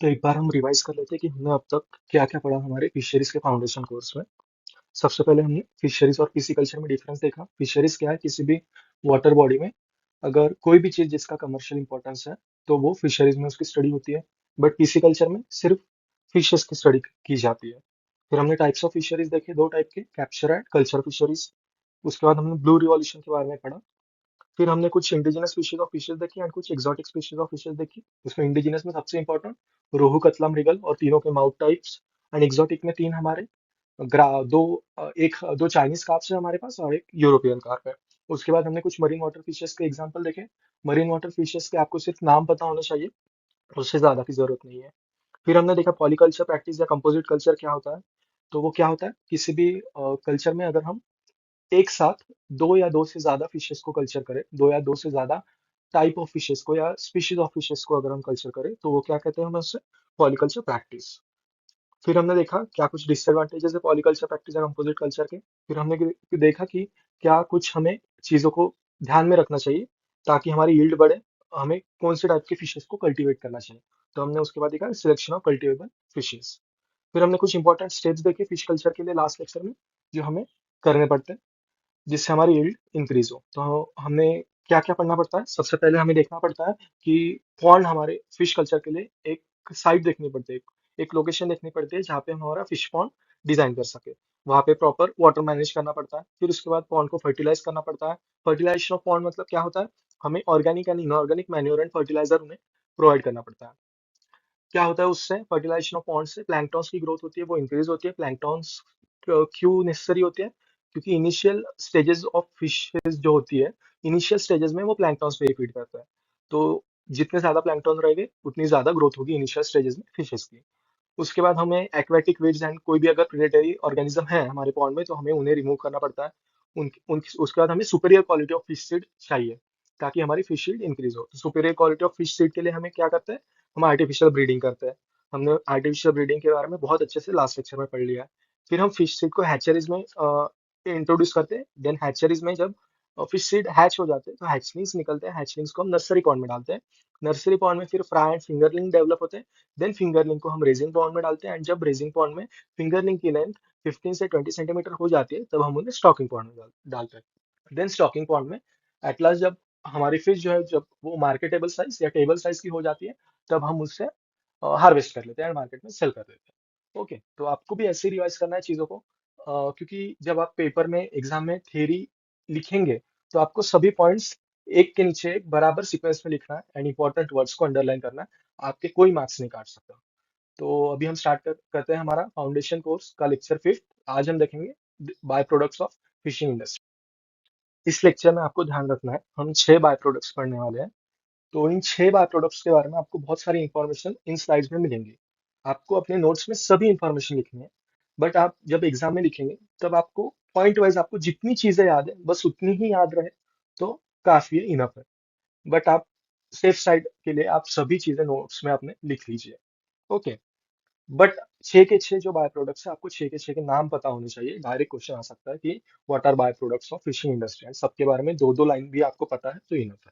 तो एक बार हम रिवाइज कर लेते हैं कि हमने अब तक क्या क्या पढ़ा हमारे फिशरीज के फाउंडेशन कोर्स में। सबसे पहले हमने फिशरीज और पिसिकल्चर में डिफरेंस देखा। फिशरीज क्या है, किसी भी वाटर बॉडी में अगर कोई भी चीज जिसका कमर्शियल इंपॉर्टेंस है तो वो फिशरीज में उसकी स्टडी होती है। बट पिसिकल्चर में सिर्फ फिशेस की स्टडी की जाती है। फिर हमने टाइप्स ऑफ फिशरीज देखे, दो टाइप के, कैप्चर एंड कल्चर फिशरीज। उसके बाद हमने ब्लू रिवॉल्यूशन के बारे में पढ़ा। फिर हमने कुछ इंडिजिनस स्पीशीज ऑफ फिशेस देखी एंड कुछ एक्सोटिक स्पीशीज ऑफ फिशेस देखी। उसमें इंडिजिनस में सबसे इंपॉर्टेंट रोहू, कतला, मृगल और तीनों के माउथ टाइप्स। एंड एक्सोटिक में तीन हमारे दो एक दो चाइनीज कार्प्स है हमारे पास और एक यूरोपियन कार्प है। उसके बाद हमने कुछ मरीन वाटर फिशेस के एग्जांपल देखे। मरीन वाटर फिशेस के आपको सिर्फ नाम पता होना चाहिए, उससे ज्यादा की जरूरत नहीं है। फिर हमने देखा पॉलीकल्चर प्रैक्टिस या कंपोजिट कल्चर क्या होता है। तो वो क्या होता है, किसी भी कल्चर में अगर हम एक साथ दो या दो से ज्यादा फिशेस को कल्चर करें, दो या दो से ज्यादा टाइप ऑफ फिशेस को या स्पीशीज ऑफ फिशेस को अगर हम कल्चर करें तो वो क्या कहते हैं, हमें उससे पॉलीकल्चर प्रैक्टिस। फिर हमने देखा क्या कुछ डिसएडवांटेजेस है पॉलीकल्चर प्रैक्टिस या कंपोजिट कल्चर के। फिर हमने देखा कि क्या कुछ हमें चीजों को ध्यान में रखना चाहिए ताकि हमारी यील्ड बढ़े, हमें कौन से टाइप के फिशेस को कल्टीवेट करना चाहिए। तो हमने उसके बाद देखा सिलेक्शन ऑफ कल्टीवेबल फिशेस। फिर हमने कुछ इंपॉर्टेंट स्टेप्स देखे फिश कल्चर के लिए लास्ट लेक्चर में, जो हमें करने पड़ते हैं जिससे हमारी यील्ड इंक्रीज हो। तो हमने क्या क्या पढ़ना पड़ता है, सबसे पहले हमें देखना पड़ता है कि पॉन्ड हमारे फिश कल्चर के लिए एक साइट देखनी पड़ती है, एक लोकेशन देखनी पड़ती है जहाँ पे हम हमारा फिश पॉन्ड डिजाइन कर सके। वहाँ पे प्रॉपर वाटर मैनेज करना पड़ता है। फिर उसके बाद पॉन्ड को फर्टिलाइज करना पड़ता है। फर्टिलाइजेशन ऑफ पॉन्ड मतलब क्या होता है, हमें organic and inorganic manure and fertiliser उन्हें प्रोवाइड करना पड़ता है। क्या होता है उससे, फर्टिलाइजेशन ऑफ पॉन्ड से प्लैंक्टॉन्स की ग्रोथ होती है, वो इंक्रीज होती है। प्लैंक्टॉन्स क्यों नेसेसरी होती है, क्योंकि इनिशियल स्टेजेस ऑफ फिशेस जो होती है, इनिशियल स्टेजेस में वो प्लैंक्टॉन्स पे ही फीड करता है। तो जितने ज्यादा प्लैंक्टॉन रहेंगे उतनी ज्यादा ग्रोथ होगी इनिशियल स्टेजेस में फिशेस की। उसके बाद हमें एक्वेटिक वीड्स एंड कोई भी अगर प्रेडेटरी ऑर्गेनिज्म है हमारे पॉन्ड में तो हमें उन्हें रिमूव करना पड़ता है। उसके बाद हमें superior quality of fish seed चाहिए ताकि हमारी फिश सीड इंक्रीज हो। तो superior quality of fish seed के लिए हमें क्या करते हैं, हम आर्टिफिशियल ब्रीडिंग करते हैं। हमने आर्टिफिशियल ब्रीडिंग के बारे में बहुत अच्छे से लास्ट लेक्चर में पढ़ लिया है। फिर हम फिश सीड को हैचरीज में इंट्रोड्यूस करते हैं। देन हैचरीज में जब फिश सीड हैच हो जाते हैं तो हैचलिंग्स निकलते हैं, हैचलिंग्स को हम नर्सरी पॉन्ड में डालते हैं। नर्सरी पॉन्ड में फिर फ्राई एंड फिंगरलिंग डेवलप होते हैं। देन फिंगरलिंग को हम रेजिंग पॉन्ड में डालते हैं एंड जब रेजिंग पॉन्ड में फिंगरलिंग की लेंथ 15 से 20 सेंटीमीटर हो जाती है तब हम उन्हें स्टॉकिंग पॉन्ड में डालते हैं। देन स्टॉकिंग पॉन्ड में एट लास्ट जब हमारी फिश जो है जब वो मार्केटेबल साइज या टेबल साइज की हो जाती है तब हम उससे हार्वेस्ट कर लेते हैं एंड मार्केट में सेल कर देते हैं। ओके, तो आपको भी ऐसे ही रिवाइज करना है चीजों को, क्योंकि जब आप पेपर में एग्जाम में थ्योरी लिखेंगे तो आपको सभी पॉइंट्स एक के नीचे एक बराबर सीक्वेंस में लिखना है एंड इंपॉर्टेंट वर्ड्स को अंडरलाइन करना है। आपके कोई मार्क्स नहीं काट सकता। तो अभी हम करते हैं हमारा फाउंडेशन कोर्स का लेक्चर फिफ्थ। आज हम देखेंगे by products of fishing industry. इस लेक्चर में आपको ध्यान रखना है हम छह बाय प्रोडक्ट्स पढ़ने वाले हैं। तो इन छह बाय प्रोडक्ट्स के बारे में आपको बहुत सारी इंफॉर्मेशन इन स्लाइड्स में मिलेंगी। आपको अपने नोट्स में सभी इंफॉर्मेशन लिखनी है। बट आप जब एग्जाम में लिखेंगे तब आपको पॉइंट वाइज आपको जितनी चीजें याद है बस उतनी ही याद रहे तो काफी है, इनफ है। बट आप सेफ साइड के लिए आप सभी चीजें नोट्स में आपने लिख लीजिए। ओके, बट छह के छह जो बाय प्रोडक्ट्स है आपको छह के छह के नाम पता होने चाहिए। डायरेक्ट क्वेश्चन आ सकता है कि what are by products of fishing industry, सबके बारे में दो दो लाइन भी आपको पता है तो इनफ है।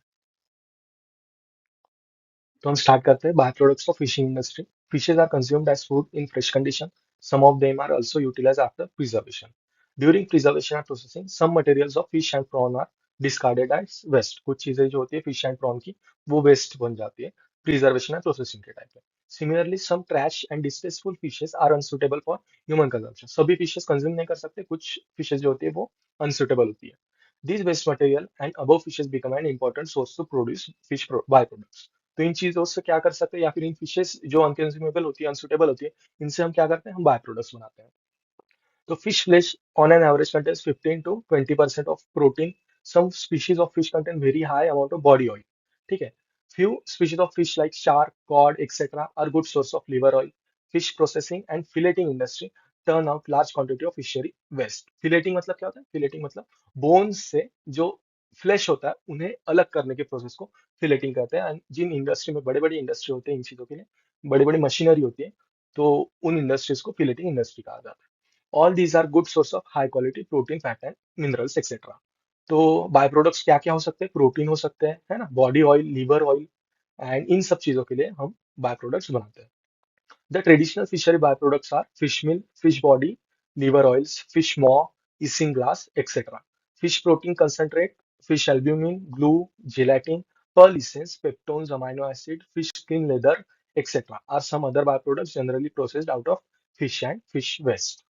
तो हम स्टार्ट करते हैं by products of fishing industry. Fishes are consumed as food in fresh condition. Some of them are also utilised after preservation. During preservation and processing some materials of fish and prawn are discarded as waste. कुछ चीजें जो होती है fish and prawn की वो waste बन जाती है प्रिजर्वेशन एंड प्रोसेसिंग के टाइम पे। Similarly some trash and distasteful fishes are unsuitable for human consumption. सभी फिशेज कंज्यूम नहीं कर सकते, कुछ फिशेज जो होती है वो अनसुटेबल होती है। These waste material and above fishes become an important source to produce byproducts. तो इन चीजों से क्या कर सकते हैं, या फिर इन फिशेस जो अनकंज्यूमेबल होती है, अनसुटेबल होती है, इनसे हम क्या करते हैं, हम बाय प्रोडक्ट्स बनाते हैं। तो fish flesh on an average contains 15 to 20% of protein. Some species of fish contain very high amount of body oil. ठीक है। Few species of fish like shark, cod, etc. are good source of liver oil. Fish processing and filleting industry turn out large quantity of fishery waste. Filleting मतलब क्या होता है? Filleting मतलब bones से जो flash होता है उन्हें अलग करने के प्रोसेस को फिलेटिंग कहते हैं। And जिन इंडस्ट्री में बड़े बड़े इंडस्ट्री होते हैं इन चीजों के लिए, बड़ी बड़ी मशीनरी होती है, तो उन इंडस्ट्रीज को फिलेटिंग इंडस्ट्री कहा जाता है। All these are good source of high quality protein, fat and minerals etcetera. तो बाय प्रोडक्ट्स क्या क्या हो सकते हैं, प्रोटीन हो सकते हैं, है ना, body oil, liver oil, and इन सब चीजों के लिए हम बाय प्रोडक्ट्स बनाते हैं। The traditional fishery byproducts are fish meal, fish body, liver oils, fish maw, isinglass, etc. Fish protein concentrate, fish albumin, glue, gelatin, pearl essence, peptones, amino acid, fish skin leather, etc. are some other byproducts generally processed out of fish and fish waste.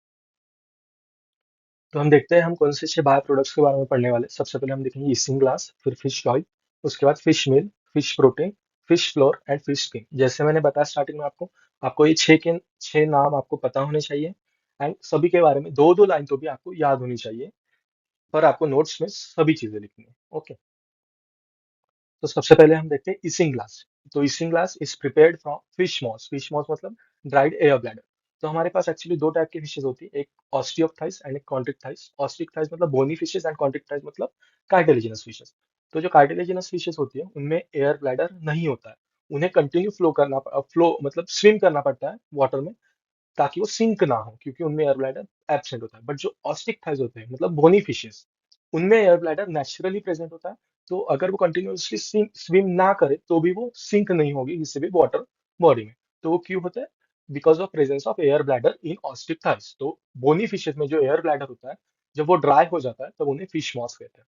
तो हम देखते हैं हम कौन से 6 bio products के बारे में पढ़ने वाले हैं। सबसे पहले हम देखेंगे ईस्टिंग ग्लास, फिर फिश ऑयल, उसके बाद fish meal, fish protein, fish flour and fish skin. जैसे मैंने बताया स्टार्टिंग में आपको, आपको ये 6 नाम आपको पता होने चाहिए एंड सभी के बारे में 2-2 लाइन तो भी आपको याद होनी चाहिए, पर आपको नोट्स में सभी चीजें लिखनी है। ओके, तो सबसे पहले हम देखते हैं इसिंग ग्लास। तो isinglass is prepared from fish maws. Fish maws मतलब ड्राइड एयर ब्लैडर। तो हमारे पास एक्चुअली दो टाइप की फिशेज होती है, एक ऑस्टियोक्थाइस एंड एक कॉन्ट्रिक्टाइस। ऑस्टियोक्थाइस मतलब बोनी फिशेज एंड कॉन्ट्रिक्टाइस मतलब कार्टिलेजिनस फिशेज। तो जो कार्टिलेजिनस फिशेज होती है उनमें एयर ब्लैडर नहीं होता है, उन्हें कंटिन्यू फ्लो मतलब स्विम करना पड़ता है वाटर में, ताकि वो सिंक ना हो, क्योंकि उनमें एयर ब्लैडर एब्सेंट होता है। बट जो ऑस्टिक थाइज होते हैं मतलब बोनी फिशेस, उनमें एयर ब्लैडर नेचुरली प्रेजेंट होता है। तो अगर वो कंटिन्यूअसली स्विम ना करे तो भी वो सिंक नहीं होगी किसी भी वाटर बॉडी में। तो वो क्यों होता है? Because of presence of air bladder in osteichthyes. तो बोनी फिशेज में जो एयर ब्लैडर होता है, जब वो ड्राई हो जाता है तब उन्हें फिश मॉस कहते हैं।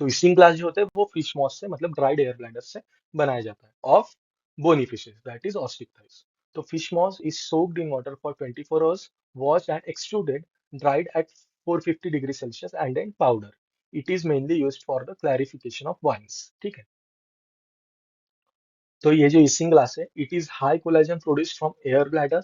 तो इसिंग ग्लास जो होते हैं वो फिश मॉस से मतलब ड्राइड एयर ब्लैडर से बनाया जाता है of bony fishes, that is osteichthyes. तो fish maws is soaked in water for 24 hours, washed and extruded, dried at 450 degree Celsius and then powder. It is mainly used for the clarification of wines. ठीक है, तो ये जो isinglass है, it is high collagen produced from air bladder,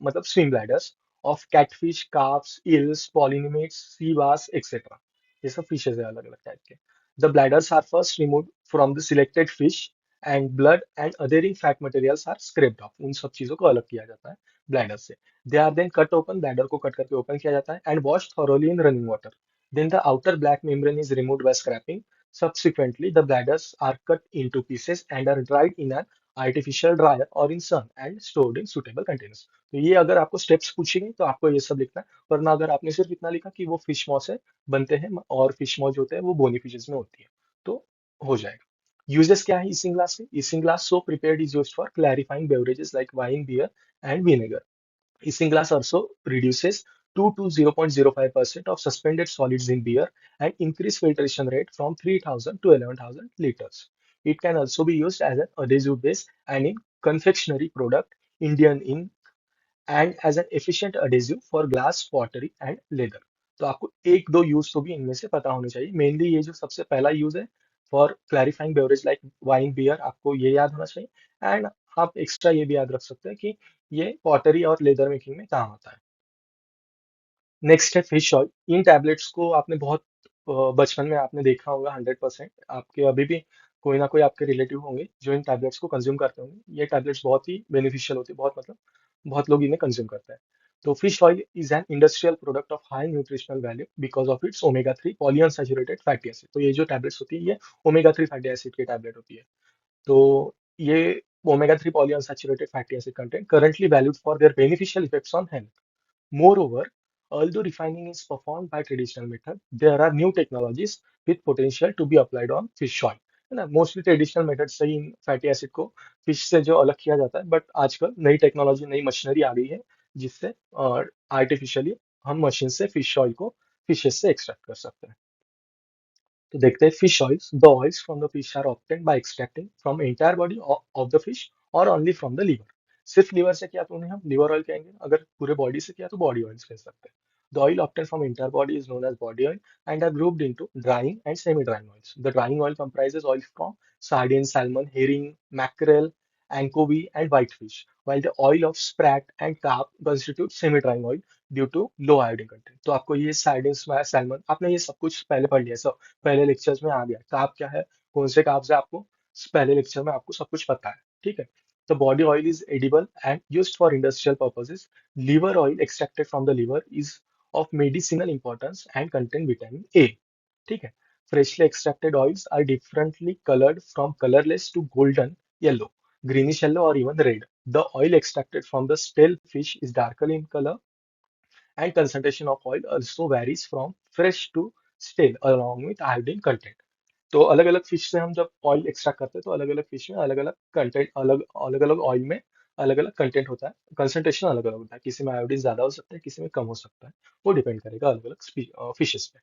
मतलब swim bladders of catfish, carps, eels, polynemids, sea bass etcetera. ये सब fishes है अलग अलग टाइप के। The bladders are first remove from the selected fish and blood and adhering fat materials are scraped off. उन सब चीजों को अलग किया जाता है ब्लैडर से। They are then cut open, bladder को कट करके ओपन किया जाता है and wash thoroughly in running water. Then the outer black membrane is removed by scraping. Subsequently, the bladders are cut into pieces and are dried in an artificial dryer or in sun and stored in suitable containers. तो ये अगर आपको steps पूछेंगे तो आपको ये सब लिखना है, वरना अगर आपने सिर्फ इतना लिखा कि वो फिश मॉस से बनते हैं और फिश मॉस जो होते हैं वो बोनी फिशेस में होती है, तो हो जाएगा। यूजेस क्या है ईसिंग ग्लास के? Isinglass so prepared is used for clarifying beverages like wine, beer and vinegar. Isinglass also reduces 2 to 0.05% of suspended solids in beer and increase filtration rate from 3000 to 11,000 liters. It can also be used as an adhesive base and in confectionery product, Indian ink, and as an efficient adhesive for glass, pottery and leather. तो आपको एक दो use तो भी इनमें से पता होने चाहिए। मेनली ये जो सबसे पहला यूज है for clarifying beverage like wine, beer, आपको ये याद होना चाहिए। एंड आप एक्स्ट्रा ये भी याद रख सकते हैं कि ये पॉटरी और लेदर मेकिंग में काम आता है। नेक्स्ट है फिश ऑयल। इन टैबलेट्स को आपने बहुत बचपन में आपने देखा होगा, 100%। आपके अभी भी कोई ना कोई आपके रिलेटिव होंगे जो इन टैबलेट्स को कंज्यूम करते होंगे। ये टैबलेट्स बहुत ही बेनिफिशियल होती है, बहुत मतलब बहुत लोग इन्हें कंज्यूम करते हैं। तो fish oil is an industrial product of high nutritional value because of its omega 3 polyunsaturated fatty acid. तो ये जो टैबलेट्स होती है ये ओमेगा 3 फैटी एसिड की टैबलेट होती है। तो ये omega 3 polyunsaturated fatty acid content currently valued for their beneficial effects on health. Moreover, although refining is performed by traditional method, there are new technologies with potential to be applied on fish oil. है ना, mostly traditional method से ही fatty acid को fish से जो अलग किया जाता है, बट आजकल नई टेक्नोलॉजी, नई मशीनरी आ गई है जिससे आर्टिफिशियली हम मशीन से फिश ऑयल को फिशेस से एक्सट्रैक्ट कर सकते हैं। तो देखते हैं fish oils. The oils from the fish are obtained by extracting from entire body of the fish और ओनली फ्रॉम द लीवर। सिर्फ लीवर से किया तो उन्हें हम लिवर ऑयल कहेंगे, अगर पूरे बॉडी से किया तो बॉडी ऑयल्स कह सकते हैं। The oil obtained from entire body is known as body oil and are grouped into drying and semi-drying oils. The drying oil comprises oil from sardine, salmon, herring, mackerel, anchovy, and whitefish, while the oil of sprat and carp constitutes semi-drying oil due to low iodine content. तो आपको ये sardine, salmon, आपने ये सब कुछ पहले पढ़ लिया, सब पहले लेक्चर्स में आ गया। कार्प क्या है, कौन से कार्प है, आपको पहले लेक्चर में आपको सब कुछ पता है। ठीक है, the body oil is edible and used for industrial purposes. Liver oil extracted from the liver is of medicinal importance and contain vitamin A. ठीक है, freshly extracted oils are differently colored from colorless to golden yellow, greenish yellow or even red. The oil extracted from the stale fish is darker in color and concentration of oil also varies from fresh to stale along with iodine content. तो अलग अलग fish से हम जब oil extract करते हैं तो अलग अलग फिश में अलग अलग कंटेंट, अलग अलग अलग ऑयल में अलग अलग कंटेंट होता है, कंसंट्रेशन अलग अलग होता है, किसी में आयोडीन ज्यादा हो सकता है, किसी में कम हो सकता है, वो डिपेंड करेगा अलग अलग फिशेस पे।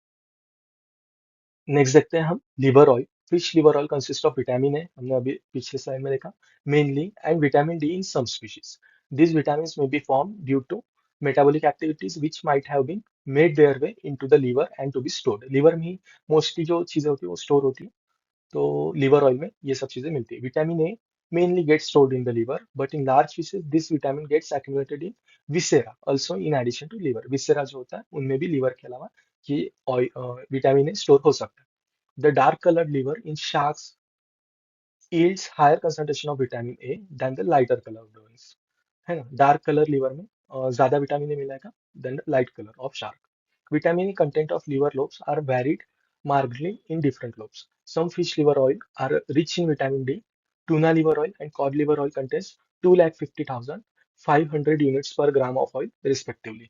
नेक्स्ट देखते हैं हम liver oil. Fish liver oil consist of vitamin A, हमने अभी पिछले स्लाइड में देखा, mainly, and vitamin D in some species. These vitamins may be formed due to metabolic activities which might have been made their way into the liver and to be stored. Liver में ही mostly जो चीजें होती है वो store होती है, तो liver oil में ये सब चीजें मिलती है। Vitamin A mainly gets stored in the liver, but in large fishes this vitamin gets accumulated in viscera also in addition to liver. viscera जो होता है उनमें भी लिवर के अलावा ये विटामिन ए स्टोर हो सकता है। The dark colored liver in sharks yields higher concentration of vitamin A than the lighter colored ones, है ना। डार्क कलर लिवर में ज्यादा विटामिन ए मिलेगा then light colour of shark. Vitamin A content of liver lobes are varied markedly in different lobes. Some fish liver oil are rich in vitamin D. Tuna liver oil and cod liver oil contains 250,500 units per gram of oil respectively.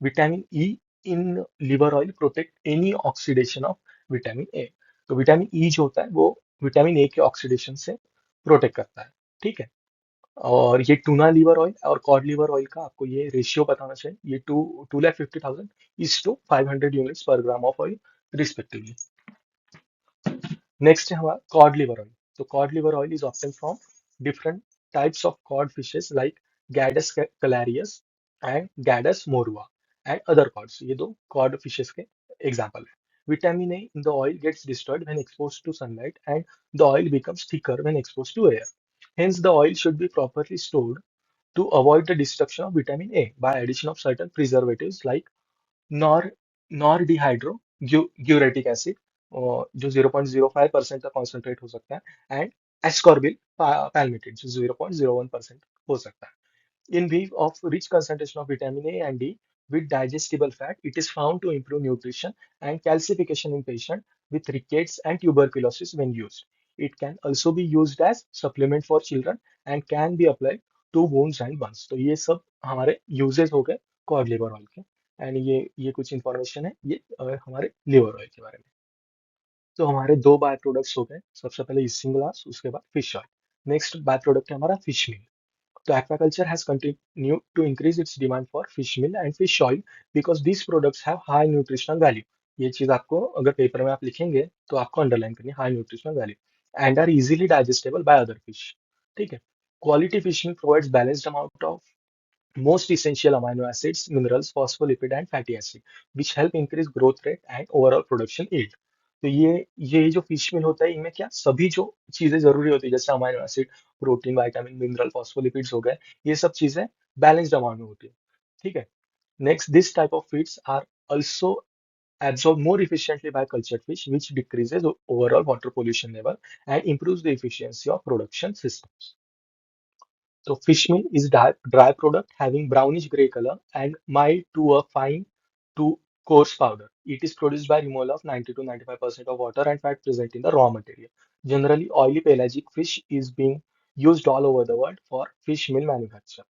Vitamin E in liver oil protect any oxidation of vitamin ए। तो vitamin E जो होता है वो vitamin A के oxidation से protect करता है, ठीक है। और ये टूना लिवर ऑयल और कॉड लिवर ऑयल का आपको ये रेशियो बताना चाहिए, ये 250,000 is to 500 units per gram of oil respectively. Next है हमारा कॉड लिवर ऑयल। तो cod liver oil is obtained from different types of cod fishes like gadus callarias and gadus morhua and other cods. ये दो cod fishes के example है। Vitamin A in the oil gets destroyed when exposed to sunlight and the oil becomes thicker when exposed to air. Hence, the oil should be properly stored to avoid the destruction of vitamin A by addition of certain preservatives like nor nordihydroguaiaretic acid, जो 0.05% का concentrate हो सकता है, and ascorbyl पैल्मिटेट जो 0.01% हो सकता है। In view of rich concentration of vitamin A and D with digestible fat, it is found to improve nutrition and calcification in patients with rickets and tuberculosis when used. It can also be used as supplement for children and can be applied to wounds and burns. तो ये सब हमारे uses हो गए cod liver oil के, and ये कुछ information है ये हमारे लिवर ऑयल के बारे में। तो हमारे दो बाय प्रोडक्ट्स हो गए, सबसे पहले isinglass, उसके बाद fish oil. Next by product है हमारा fish meal. So aquaculture has continued to increase its demand for fish meal and fish oil because these products have high nutritional value. ये चीज आपको अगर पेपर में आप लिखेंगे तो आपको अंडरलाइन करनी है, high nutritional value, and are easily digestible by other fish, ठीक है। Quality fish meal provides balanced amount of most essential amino acids, minerals, phospholipid and fatty acid, which help increase growth rate and overall production yield. तो ये जो fish मील होता है इनमें क्या सभी जो चीजें जरूरी होती है जैसे amino acid, protein, vitamin, mineral, phospholipids हो गए, ये सब चीजें बैलेंस्ड अमाउंट में होती है, ठीक है। Next, this type of feeds are also absorbed more efficiently by cultured fish, which decreases overall water pollution level and improves the efficiency of production systems. So fish meal is dry product having brownish gray color and mild to a fine to coarse powder. It is produced by removal of 90 to 95% of water and fat present in the raw material. Generally, oily pelagic fish is being used all over the world for fish meal manufacture.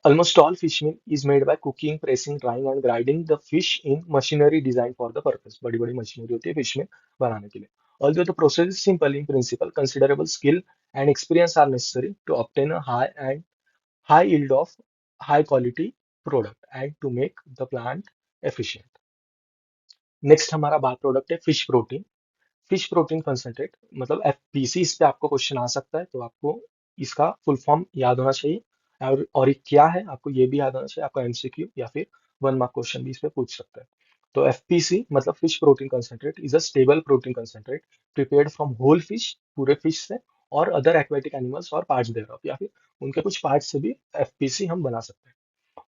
Almost all fish meal is made by cooking, pressing, drying and grinding the fish in machinery designed for the purpose. बड़ी बड़ी machinery होती है fish meal बनाने के लिए. Although the process is simple in principle, considerable skill and experience are necessary to obtain a high yield of high quality product and to make the plant efficient. Next हमारा बात product है fish protein. Fish protein concentrate मतलब FPC, इस पे आपको question आ सकता है, तो आपको इसका फुल फॉर्म याद होना चाहिए, और ये क्या है आपको ये भी याद होना चाहिए, आपका एमसीक्यू या फिर 1 मार्क क्वेश्चन भी इस पे पूछ सकता है। तो एफपीसी मतलब fish protein concentrate is a stable protein concentrate prepared from whole fish, पूरे फिश से, और अदर एक्वेटिक एनिमल्स और पार्ट्स देयरऑफ, या फिर उनके कुछ पार्ट से भी एफपीसी हम बना सकते हैं।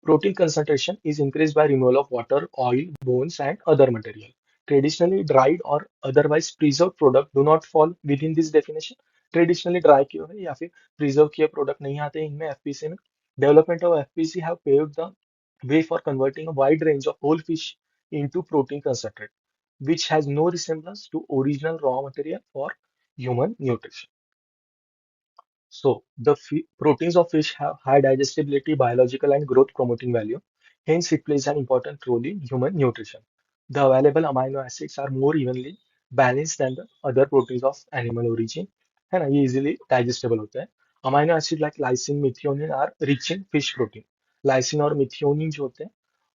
Protein concentration is increased by removal of water, oil, bones, and other material. Traditionally dried or otherwise preserved product do not fall within this definition. Traditionally dry किए हुए या फिर preserve किए product नहीं आते हैं इनमें एफपीसी में। Development of FPC have paved the way for converting a wide range of whole fish into protein concentrate, which has no resemblance to original raw material for human nutrition. So, the proteins of fish have high digestibility, biological, and growth promoting value. Hence, it plays an important role in human nutrition. The available amino acids are more evenly balanced than the other proteins of animal origin, है ना, ये easily digestible होते हैं. Amino acid like lysine methionine are rich in fish protein. Lysine और methionine जो होते हैं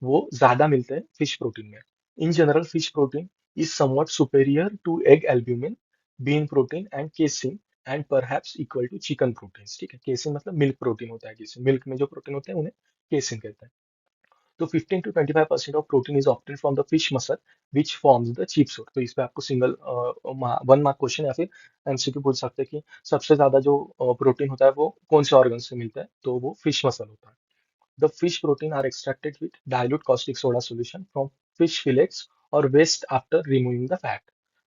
वो ज्यादा मिलते हैं फिश प्रोटीन में। In general fish protein is somewhat superior to egg albumin, bean protein and casein and perhaps equal to chicken protein. ठीक है, केसिन मतलब मिल्क प्रोटीन होता है, केसिन मिल्क में जो प्रोटीन होते हैं उन्हें केसिन कहते हैं। तो 15 to 25% of protein is obtained from the fish muscle which forms the cheap sort. तो इस पे आपको सिंगल 1 मार्क क्वेश्चन या फिर एमसीक्यू पूछ सकते हैं कि सबसे ज्यादा जो प्रोटीन होता है वो कौन से ऑर्गन से मिलता है, तो वो फिश मसल होता है। The fish protein are extracted with dilute caustic soda solution from fish fillets or waste after removing the fat.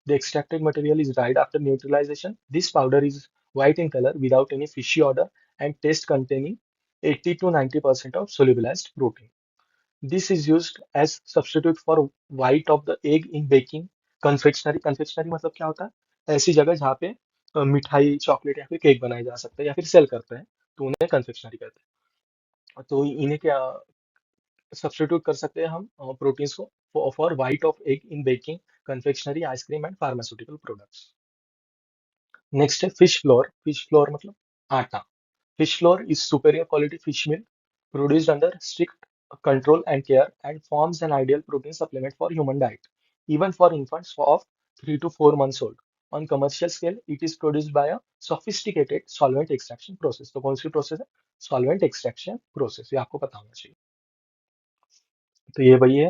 The extracted material is dried after neutralization. This powder is white in color without any fishy odor and taste, containing 80 to 90% of solubilized protein. This is used as substitute for white of the egg in baking, confectionery। confectionery मतलब क्या होता है, ऐसी जगह जहाँ पे मिठाई, chocolate या फिर केक बनाए जा सकते हैं या फिर सेल करते हैं, तो उन्हें कन्फेक्शनरी कहते हैं। तो इन्हें क्या सब्स्टिट्यूट कर सकते हैं हम प्रोटीन्स को for white of egg in baking, confectionery, ice cream and pharmaceutical products. Next है फिश फ्लोर। फिश फ्लोर मतलब आटा। Fish flour is superior quality fish meal produced under strict control and care and forms an ideal protein supplement for human diet, even for infants of 3 to 4 months old. On commercial scale, it is produced by a sophisticated solvent extraction process। तो कौन सी process है? Solvent extraction process, ये आपको पता होना चाहिए। तो ये वही है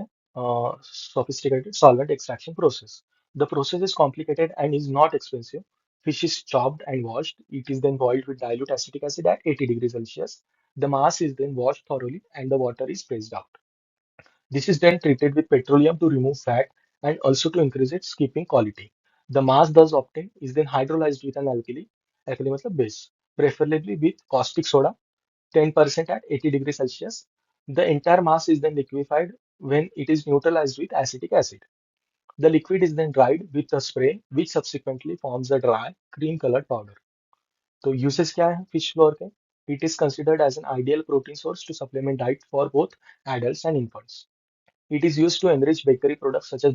sophisticated solvent extraction process. The process is complicated and is not expensive. Fish is chopped and washed. It is then boiled with dilute acetic acid at 80 degrees Celsius. The mass is then washed thoroughly and the water is pressed out. This is then treated with petroleum to remove fat and also to increase its keeping quality. The mass thus obtained is then hydrolyzed with an alkali, alkali मतलब base, preferably with caustic soda, 10% at 80 degrees Celsius. The entire mass is then liquefied when it is neutralized with acetic acid. The liquid is then dried with a spray, which subsequently forms a dry, cream colored powder. तो uses क्या है fish flour के? It is considered as an ideal protein source to supplement diet for both adults and infants. It is used to enrich bakery products such as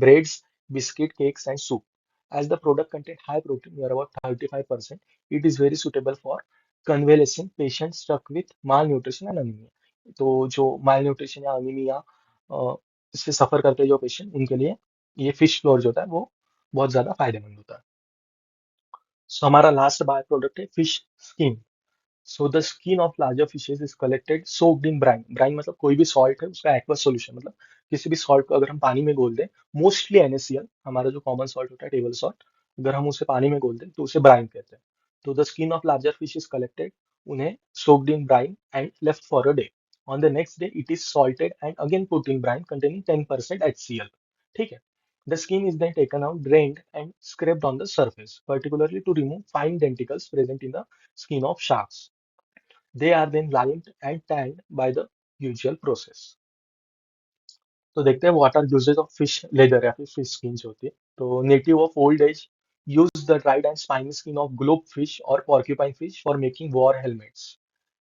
breads, biscuit, cakes, and soup. As the product contains high protein, near about 35%, it is very suitable for convalescing patients stuck with malnutrition and anemia. तो जो malnutrition या anemia से सफर करते हैं जो patient, उनके लिए ये फिश फ्लोर जो होता है वो बहुत ज्यादा फायदेमंद होता है। सो हमारा लास्ट बाय प्रोडक्ट है fish skin. So the skin of larger fishes is collected soaked in brine. Brine मतलब कोई भी सॉल्ट है उसका एक्वस सॉल्यूशन, मतलब किसी भी सॉल्ट को अगर हम पानी में घोल दें, मोस्टली NaCl, हमारा जो कॉमन सॉल्ट होता है टेबल सॉल्ट, अगर हम उसे पानी में घोल दें तो उसे ब्राइन कहते हैं। तो the skin of larger fish is collected, उन्हें soaked in brine and left for a day. On the next day it is salted and again put in brine containing 10% HCl। ठीक है। The skin is then taken out, drained, and scraped on the surface, particularly to remove fine denticles present in the skin of sharks. They are then limed and tanned by the usual process। तो देखते हैं what are uses of fish leather या फिर fish skin जो होती है। तो native of old age use the dried and spiny skin of globe fish और porcupine fish for making war helmets.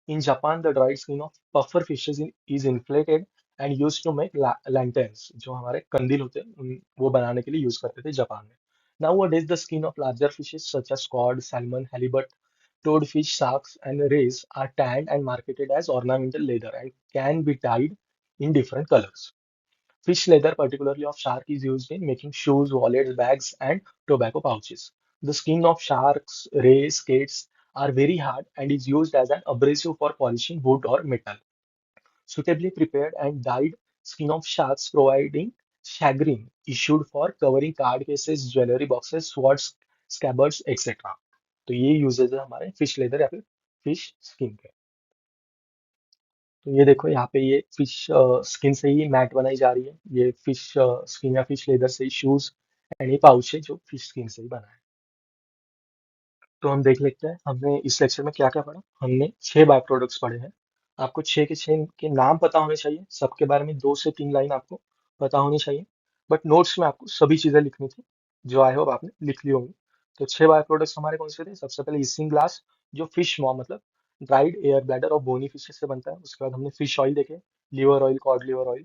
In Japan, the dried skin of puffer fishes is inflated and used to make lanterns। जो हमारे कंदील होते हैं वो बनाने के लिए यूज करते थे जापान में। Nowadays, the skin of larger fishes such as cod, salmon, halibut, toadfish, sharks, and rays are tanned and marketed as ornamental leather and can be dyed in different colors. Fish leather, particularly of shark, is used in making shoes, wallets, bags, and tobacco pouches. The skin of sharks, rays, skates are very hard and is used as an abrasive for polishing wood or metal. Suitably prepared and dyed skin of sharks providing shagreen issued for covering card cases, jewellery boxes, swords, scabbards, etc। तो ये usage है हमारे fish leather या फिर fish skin के। तो ये देखो यहाँ पे ये फिश स्किन से ही मैट बनाई जा रही है, ये फिश स्किन या फिश लेदर से ही शूज एंड ये पाउच है जो फिश स्किन से ही बना है। तो हम देख लेते हैं हमने इस लेक्चर में क्या क्या पढ़ा। हमने 6 बाय प्रोडक्ट्स पढ़े हैं। आपको 6 के 6 के नाम पता होने चाहिए, सबके बारे में 2 से 3 लाइन आपको पता होनी चाहिए। बट नोट्स में आपको सभी चीजें लिखनी थी, जो आई होप आपने लिख ली होंगी। तो 6 बाय प्रोडक्ट्स हमारे कौन से थे? सबसे पहले इसिंग ग्लास, जो फिश मॉ मतलब ड्राइड एयर ब्लैडर और बोनी फिशेस से बनता है। उसके बाद हमने फिश ऑयल देखे, liver oil, code liver oil,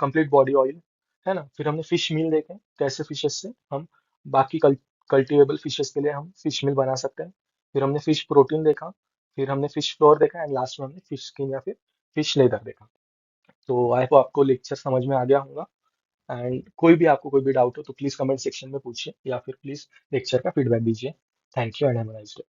complete body oil, है ना। फिर हमने फिश मील देखे, कैसे फिशेस से हम बाकी कल्टिवेबल फिशेस के लिए हम फिश मील बना सकते हैं। फिर हमने फिश प्रोटीन देखा, फिर हमने फिश फ्लोर देखा, एंड लास्ट में हमने फिश स्किन या फिर फिश लेदर देखा। तो आई होप आपको लेक्चर समझ में आ गया होगा। एंड कोई भी आपको कोई भी डाउट हो तो प्लीज़ कमेंट सेक्शन में पूछिए या फिर प्लीज़ लेक्चर का फीडबैक दीजिए। Thank you and have a nice day.